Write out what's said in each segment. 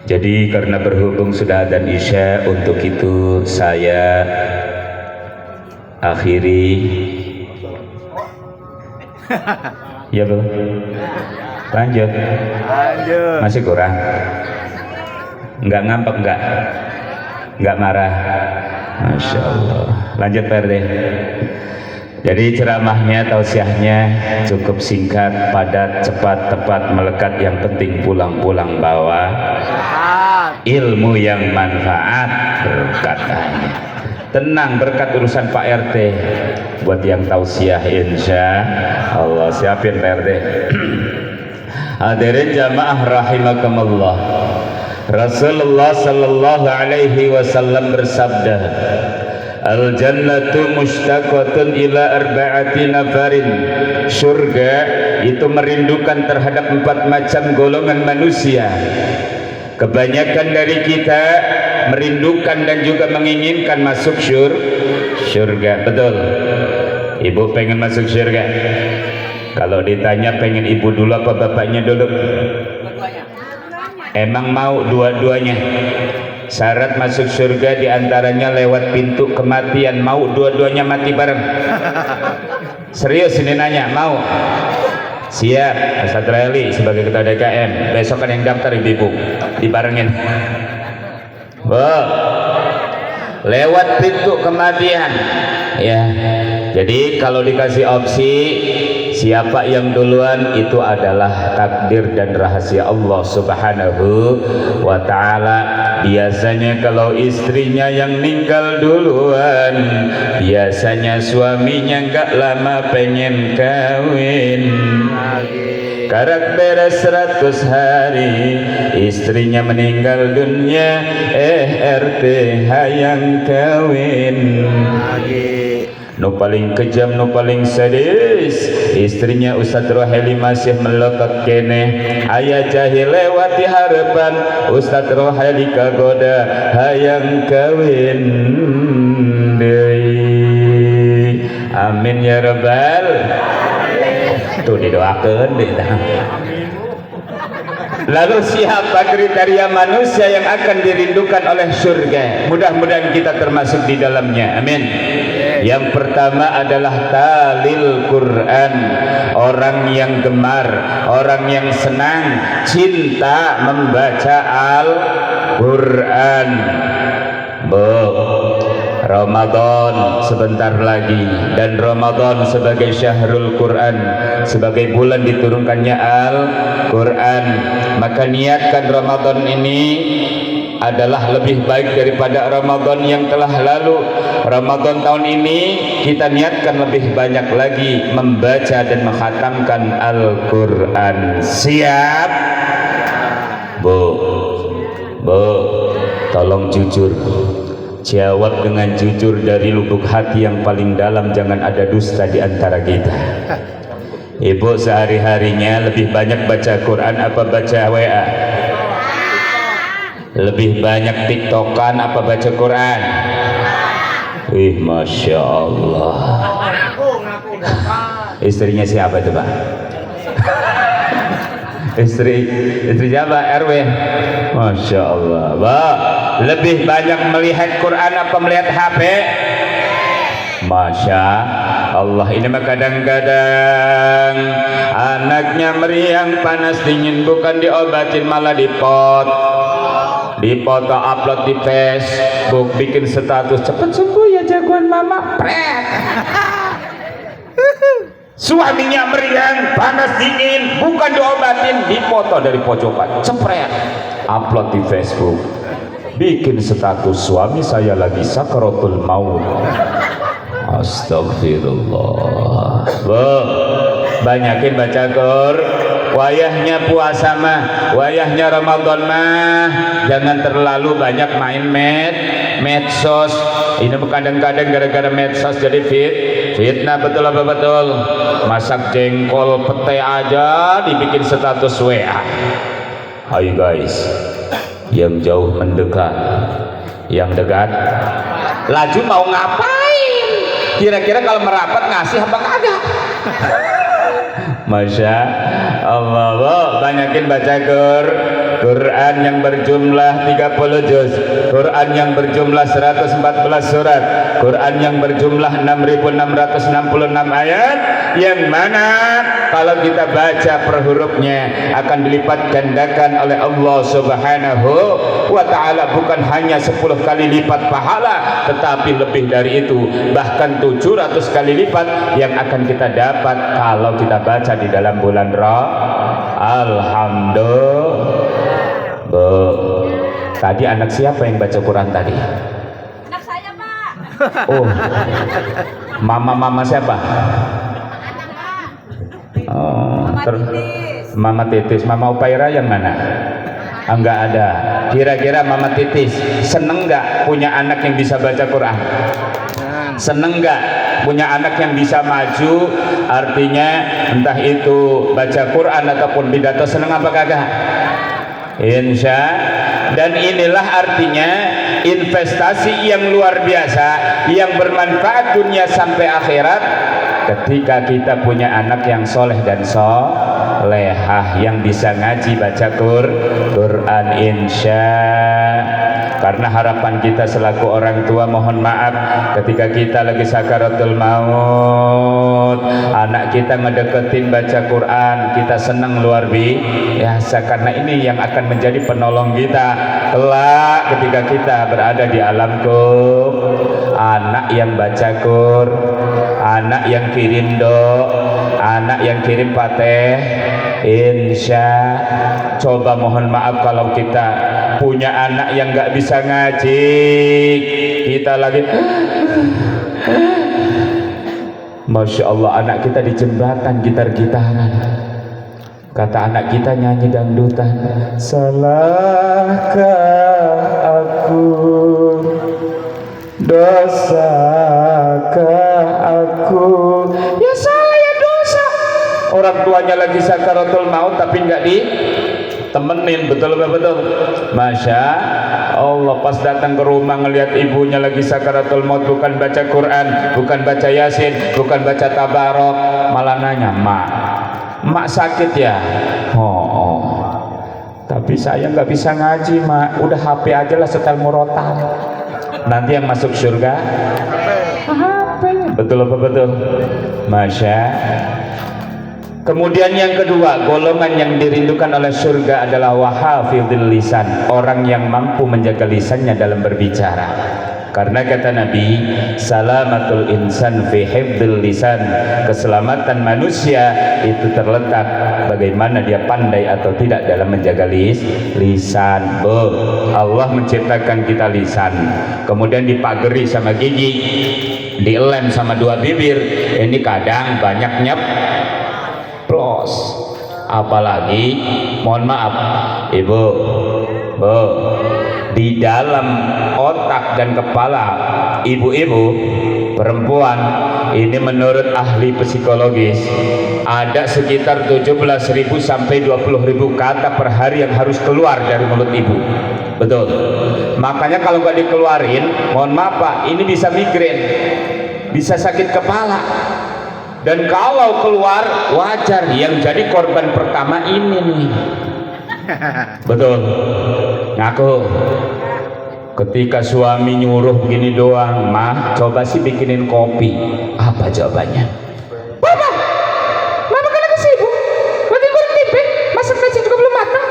Jadi karena berhubung sudah adzan Isya, untuk itu saya akhiri. Ya Bu, lanjut. Masih kurang? Enggak ngambek, enggak marah. Masya Allah. Lanjut Pak RT. Jadi ceramahnya, tausiahnya cukup singkat, padat, cepat, tepat, melekat. Yang penting pulang-pulang bawa ilmu yang manfaat, berkatnya. Tenang, berkat urusan Pak RT. Buat yang tausiah insya Allah, siapin Pak RT. Hadirin jamaah rahimakumullah. Rasulullah sallallahu alaihi wasallam bersabda, al jannatu mushtaqatun ila arba'ati nafarin. Surga itu merindukan terhadap 4 macam golongan manusia. Kebanyakan dari kita merindukan dan juga menginginkan masuk surga. Betul? Ibu pengen masuk surga? Kalau ditanya pengen ibu dulu apa bapaknya dulu? Emang mau dua-duanya? Syarat masuk surga diantaranya lewat pintu kematian. Mau dua-duanya mati bareng? Serius ini nanya, mau? Siap. Ustaz Reli sebagai ketua DKM, besok kan yang daftar ibu-ibu dibarengin. Lewat pintu kematian ya. Jadi kalau dikasih opsi siapa yang duluan, itu adalah takdir dan rahasia Allah subhanahu wa ta'ala. Biasanya kalau istrinya yang meninggal duluan, biasanya suaminya enggak lama pengen kawin. Karak beres 100 hari, istrinya meninggal dunia, RT hayang kawin. Nu paling kejam, nu paling sadis, istrinya Ustadz Roheli masih melotot kene. Ayah jahil lewat di harapan, Ustadz Roheli kagoda hayang kawin deui. Amin ya rabbal. Tuh didoakeun deh. Lalu siapa kriteria manusia yang akan dirindukan oleh surga? Mudah-mudahan kita termasuk di dalamnya. Amin. Yang pertama adalah talil Quran, orang yang gemar, orang yang senang, cinta membaca Al-Quran. Ramadan sebentar lagi, dan Ramadan sebagai syahrul Quran, sebagai bulan diturunkannya Al-Quran. Maka niatkan Ramadan ini adalah lebih baik daripada Ramadan yang telah lalu. Ramadan tahun ini kita niatkan lebih banyak lagi membaca dan menghatamkan Al-Quran. Siap? Bu, tolong jujur. Jawab dengan jujur dari lubuk hati yang paling dalam, jangan ada dusta di antara kita. Ibu sehari-harinya lebih banyak baca Quran apa baca WA? Lebih banyak tiktokan apa baca Quran? Masya Allah. Istrinya siapa itu Pak? Istri siapa? RW. Masya Allah. Pak, lebih banyak melihat Quran apa melihat HP? Masya Allah. Ini mah kadang-kadang anaknya meriang panas dingin, bukan diobatin malah dipoto upload di Facebook, bikin status cepet sembuh ya jagoan mama. Suaminya meriang panas dingin, bukan diobatin, dipoto dari pojokan, cepret, upload di Facebook, bikin status suami saya lagi sakaratul maut. Astagfirullah. Banyakin baca Quran. Wayahnya puasa mah, wayahnya Ramadan mah, jangan terlalu banyak main medsos. Ini kadang-kadang gara-gara medsos jadi fitnah. Betul apa betul? Masak jengkol pete aja dibikin status WA. Ayo guys, yang jauh mendekat, yang dekat laju mau ngapain? Kira-kira kalau merapat ngasih apa kagak? Masya Allah, banyakin baca Quran yang berjumlah 30 juz, Quran yang berjumlah 114 surat, Quran yang berjumlah 6.666 ayat, yang mana kalau kita baca per hurufnya akan dilipat gandakan oleh Allah Subhanahu wa ta'ala, bukan hanya 10 kali lipat pahala, tetapi lebih dari itu, bahkan 700 kali lipat yang akan kita dapat kalau kita baca di dalam bulan Alhamdulillah. Tadi anak siapa yang baca Quran tadi? Anak saya, Pak. Oh, mama siapa? Oh, Mama Titis. Mama Upaira yang mana? Enggak ada. Kira-kira Mama Titis seneng nggak punya anak yang bisa baca Quran? Seneng nggak punya anak yang bisa maju, artinya entah itu baca Quran ataupun pidato, seneng apa kagak? Insya. Dan inilah artinya investasi yang luar biasa yang bermanfaat dunia sampai akhirat ketika kita punya anak yang soleh dan solehah yang bisa ngaji baca Quran. Insya. Karena harapan kita selaku orang tua, mohon maaf ketika kita lagi sakaratul maut, anak kita ngedeketin baca Quran, kita senang luar biasa, karena ini yang akan menjadi penolong kita kelak ketika kita berada di alam kubur. Anak yang baca Quran, anak yang kirim anak yang kirim pateh, insya. Coba mohon maaf kalau kita punya anak yang nggak bisa ngaji, kita lagi Masya Allah, anak kita di jembatan gitar-gitaran, kata anak kita nyanyi dangdutan, salahkah aku, dosakah aku? Ya saya dosa. Orang tuanya lagi sakaratul maut tapi nggak ditemenin, betul. Masya Allah, pas datang ke rumah ngelihat ibunya lagi sakaratul maut, bukan baca Quran, bukan baca Yasin, bukan baca Tabarok, malah nanya, mak sakit ya? Oh, tapi saya nggak bisa ngaji, mak. Udah HP aja lah setel murotal. Nanti yang masuk surga HP. Betul. Masya. Kemudian yang kedua, golongan yang dirindukan oleh surga adalah wahafidhil lisan, orang yang mampu menjaga lisannya dalam berbicara. Karena kata Nabi, salamatul insan fi hifdzil lisan, keselamatan manusia itu terletak bagaimana dia pandai atau tidak dalam menjaga lisan. Allah menciptakan kita lisan, kemudian dipageri sama gigi, dilem sama dua bibir. Ini kadang banyak nyeplos, apalagi mohon maaf ibu, di dalam otak dan kepala ibu-ibu perempuan ini menurut ahli psikologis ada sekitar 17.000 sampai 20.000 kata per hari yang harus keluar dari mulut ibu. Betul. Makanya kalau nggak dikeluarin, mohon maaf Pak, ini bisa migrain, bisa sakit kepala. Dan kalau keluar wajar, yang jadi korban pertama ini nih. Betul. Ngaku. Ketika suami nyuruh begini doang, mah coba sih bikinin kopi. Apa jawabannya? Bapak, mama kan lagi sibuk, lagi goreng tempe, masak nasi juga belum matang.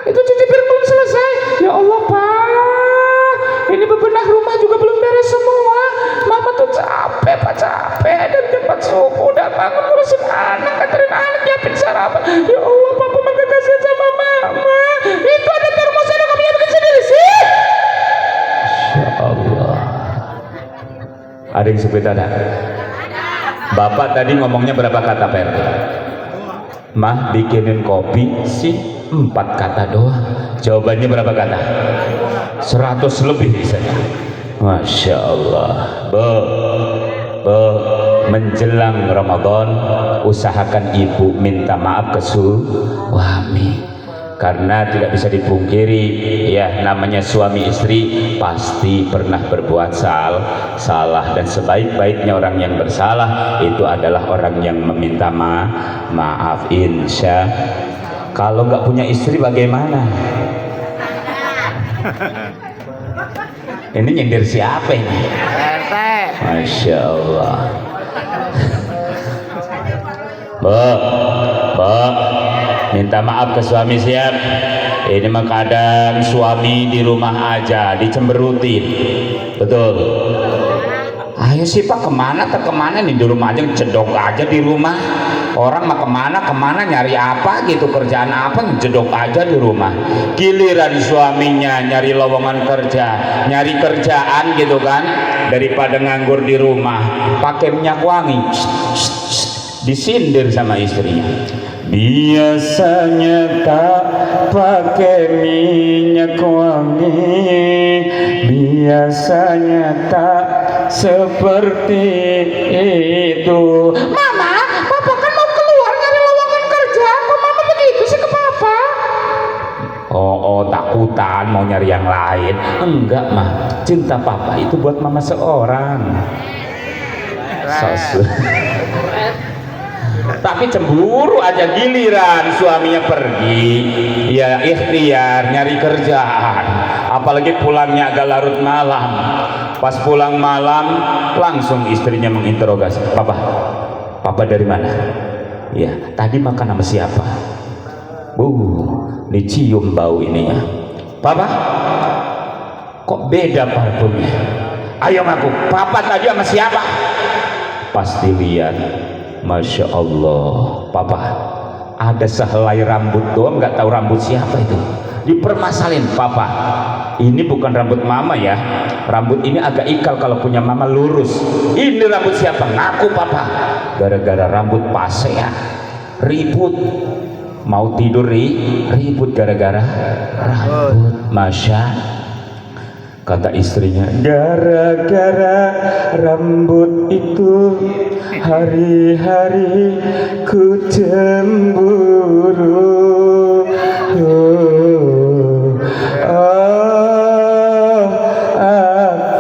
Itu cuci piring belum selesai. Ya Allah Pak, ini bebenah rumah juga belum beres semua. Mama tuh capek Pak, capek. Dan jam 4 subuh udah bangun ngurusin anak, anterin anak, nyiapin sarapan. Ya Allah Papa, maka kasihan sama mama. Itu ada termos, ada kamu yang bikin sendiri sih. Masya Allah. Ada yang sebut ada? Bapak tadi ngomongnya berapa kata Pak RT? Mah bikinin kopi sih 4 kata doang. Jawabannya berapa kata? 100 lebih misalnya. Masya Allah. Menjelang Ramadan usahakan ibu minta maaf ke suami. karena tidak bisa dipungkiri ya, namanya suami istri pasti pernah berbuat salah, dan sebaik-baiknya orang yang bersalah itu adalah orang yang meminta maaf. Insya kalau nggak punya istri bagaimana? Ini nyindir siapa ini? Masya Allah. Bu, minta maaf ke suami siap. Ini mah kadang suami di rumah aja dicemberutin, betul. Ayo sih Pak, kemana nih di rumah aja, cedok aja di rumah. Orang mah kemana nyari apa gitu, kerjaan apa, jedok aja di rumah. Giliran suaminya nyari lowongan kerja, nyari kerjaan gitu kan, daripada nganggur di rumah pakai minyak wangi, disindir sama istrinya. Biasanya tak pakai minyak wangi, biasanya tak seperti itu. Mama, papa kan mau keluar nyari lowongan kerja, kok mama begitu sih ke papa? Oh, takutan mau nyari yang lain. Enggak mah, cinta papa itu buat mama seorang. Tapi cemburu aja, giliran suaminya pergi ya ikhtiar nyari kerjaan, apalagi pulangnya agak larut malam. Pas pulang malam langsung istrinya menginterogasi, papa dari mana? Ya tadi makan sama siapa? Dicium bau ininya. Papa kok beda parfumnya? Ayo ngaku, papa tadi sama siapa? Pasti lihat. Masya Allah, papa ada sehelai rambut doang, nggak tahu rambut siapa itu. Dipermasalin, papa ini bukan rambut mama ya, rambut ini agak ikal, kalau punya mama lurus. Ini rambut siapa? Ngaku papa. Gara-gara rambut pasea ribut, mau tidur ribut gara-gara rambut. Masya, kata istrinya, gara-gara rambut itu hari-hari ku cemburu.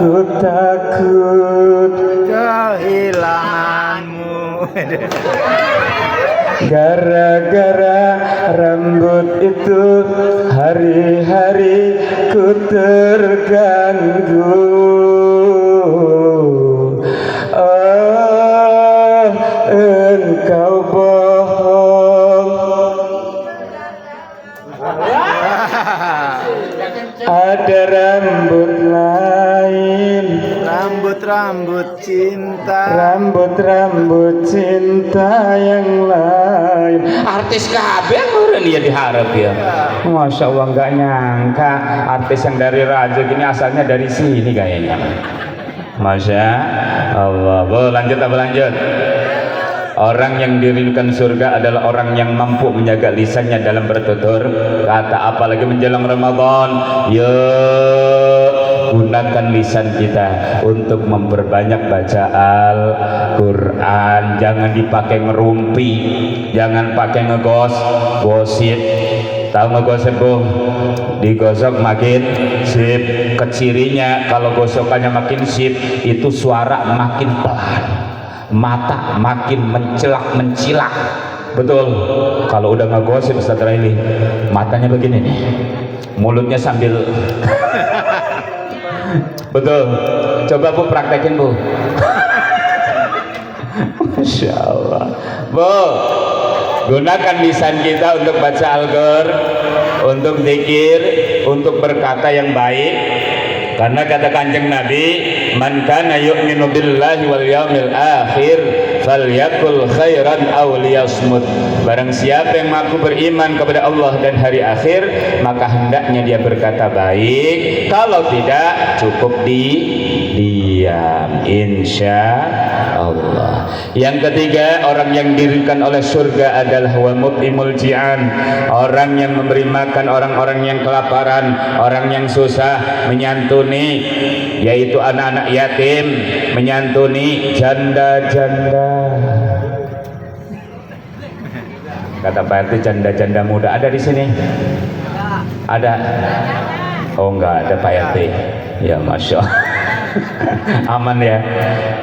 Aku takut kehilanganmu. Gara-gara rambut itu hari-hari ku terganggu. Engkau bohong, ada rambut lain, rambut cinta yang lain. Artis kabeh meureun ya diharap ya. Masya Allah, nggak nyangka artis yang dari Raja gini asalnya dari sini kayaknya. Masya Allah. Lanjut. Orang yang dirindukan surga adalah orang yang mampu menjaga lisannya dalam bertutur kata, apalagi menjelang Ramadan. Gunakan lisan kita untuk memperbanyak baca Al-Quran. Jangan dipakai ngerumpi, jangan pakai ngegosip. Tahu ngegosip bu? Digosok makin sip. Kecirinya kalau gosokannya makin sip, itu suara makin pelan, mata makin mencilak. Betul. Kalau udah ngegosip Ustaz Raili, matanya begini nih, mulutnya sambil betul. Coba bu praktekin bu. Masya Allah. Bu, gunakan lisan kita untuk baca Al-Qur'an, untuk zikir, untuk berkata yang baik. Karena kata Kanjeng Nabi, man kana yu'minu billahi wal yaumil akhir falyakul khairan aw liyasmut. Barang siapa yang mengaku beriman kepada Allah dan hari akhir, maka hendaknya dia berkata baik, kalau tidak cukup diam. Insya Allah. Yang ketiga, orang yang dirindukan oleh surga adalah wa mut'imul ji'an, orang yang memberi makan orang-orang yang kelaparan, orang yang susah, menyantuni, yaitu anak-anak yatim, menyantuni janda-janda. Kata Pak RT janda-janda muda ada di sini? Ada? Oh enggak ada Pak RT. Ya Masya Allah. Aman ya.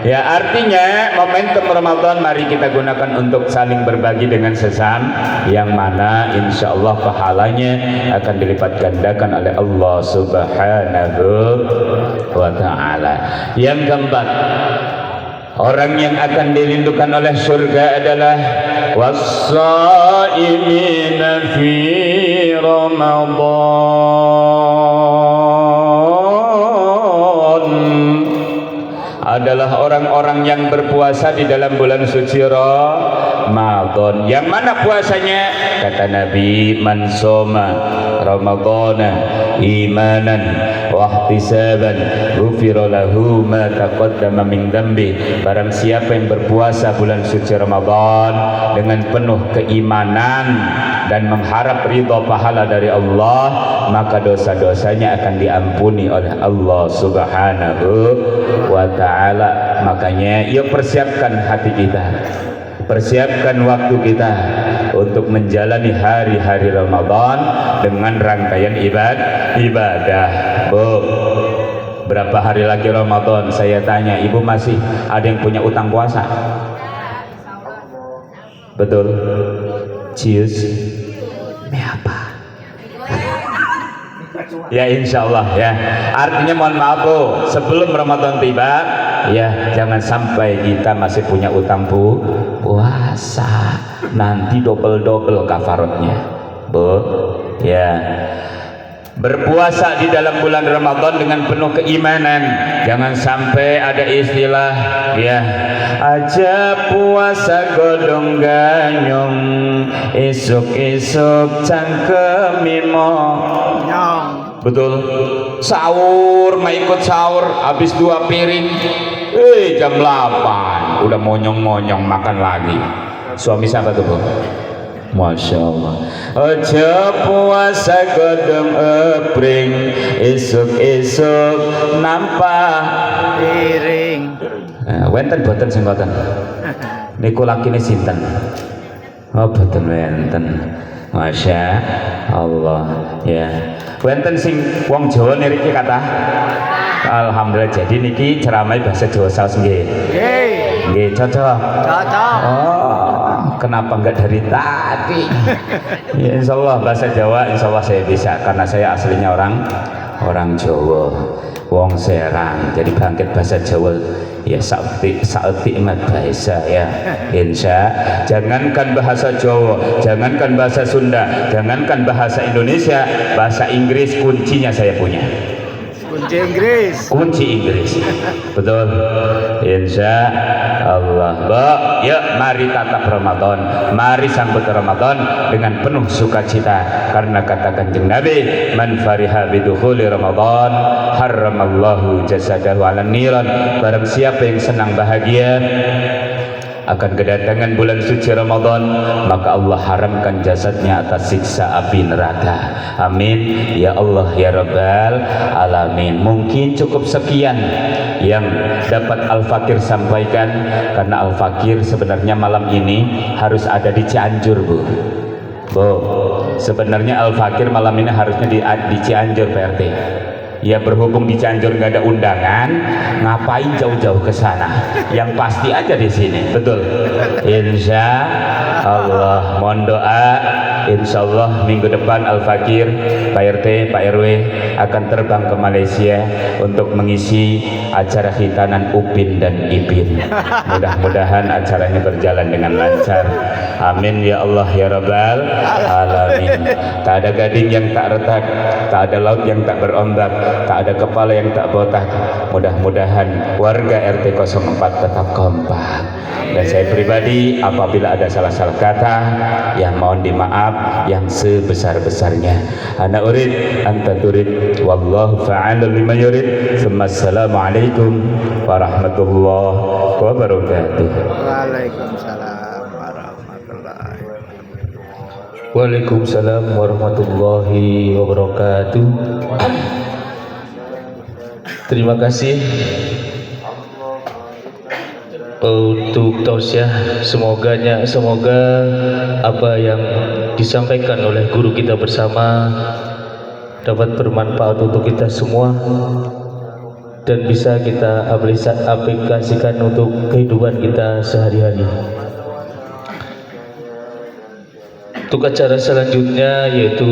Ya artinya momentum Ramadan mari kita gunakan untuk saling berbagi dengan sesama, yang mana insya Allah pahalanya akan dilipat gandakan oleh Allah Subhanahu wa Ta'ala. Yang keempat, orang yang akan dirindukan oleh surga adalah was-shaimina fi Ramadan, adalah orang-orang yang berpuasa di dalam bulan suci Ramadan. Yang mana puasanya? Kata Nabi, man soma Ramadana imanan wa ihtisaban ghufira lahu ma taqaddama min dzambi. Barang siapa yang berpuasa bulan suci Ramadan dengan penuh keimanan dan mengharap ridha pahala dari Allah, maka dosa-dosanya akan diampuni oleh Allah Subhanahu wa Ta'ala. Makanya yuk persiapkan hati kita, persiapkan waktu kita untuk menjalani hari-hari Ramadan dengan rangkaian ibadah. Bu, berapa hari lagi Ramadan? Saya tanya, ibu masih ada yang punya utang puasa? Betul? Cius? Apa? Ya insya Allah ya. Artinya mohon maaf Bu, sebelum Ramadan tiba ya jangan sampai kita masih punya utang puasa, nanti double kafaratnya Bu ya. Berpuasa di dalam bulan Ramadan dengan penuh keimanan, jangan sampai ada istilah ya aja puasa godong ganyong isuk-isuk cangkemimo. Betul, sahur mau ikut sahur habis 2 piring jam 8 udah monyong-monyong makan lagi. Suami siapa tuh Bu? Masya Allah. Aja puasa godong epring isuk-isuk nampak piring. Wenten boten sing boten. Niku lakine sinten? Oh boten wenten. Masya Allah ya. Wenten sing wong Jawa niki kata. Alhamdulillah, jadi niki ceramah bahasa Jawa saus nggih. Nggih, cocok. Oh, kenapa enggak dari tadi? Ya, insya Allah bahasa Jawa insya Allah saya bisa, karena saya aslinya orang Jawa, wong Serang, jadi bangkit bahasa Jawa ya saeutik mah bahasa ya. Insya, jangankan bahasa Jawa, jangankan bahasa Sunda, jangankan bahasa Indonesia, bahasa Inggris kuncinya saya punya. Kunci Inggris betul. Insya Allah ya mari tatap Ramadan, mari sambut Ramadan dengan penuh sukacita, karena kata Kanjeng Nabi, man fariha bidukhuli Ramadan harramallahu jasadahu ala niran. Barang siapa yang senang bahagia akan kedatangan bulan suci Ramadan, maka Allah haramkan jasadnya atas siksa api neraka. Amin ya Allah ya Rabbal Alamin. Mungkin cukup sekian yang dapat Al-Fakir sampaikan, karena Al-Fakir sebenarnya malam ini harus ada di Cianjur Bu. Sebenarnya Al-Fakir malam ini harusnya di Cianjur Pak RT. Ya berhubung di Cianjur nggak ada undangan, ngapain jauh-jauh ke sana? Yang pasti aja di sini, betul. Insya Allah, mohon doa. Insya Allah minggu depan Al-Fakir, Pak RT, Pak RW akan terbang ke Malaysia untuk mengisi acara khitanan Upin dan Ipin. Mudah-mudahan acaranya berjalan dengan lancar. Amin ya Allah ya Rabbal Alamin. Tak ada gading yang tak retak, tak ada laut yang tak berombak, tak ada kepala yang tak botak. Mudah-mudahan warga RT 04 tetap kompak. Dan saya pribadi apabila ada salah-salah kata, yang mohon dimaaf yang sebesar-besarnya. Ana urid anta turid wallahu fa'alul lima yurid. Assalamualaikum warahmatullahi wabarakatuh. Waalaikumsalam warahmatullahi wabarakatuh. Waalaikumsalam warahmatullahi wabarakatuh. Terima kasih untuk tausiah, semoga apa yang disampaikan oleh guru kita bersama dapat bermanfaat untuk kita semua dan bisa kita aplikasikan untuk kehidupan kita sehari-hari. Untuk acara selanjutnya yaitu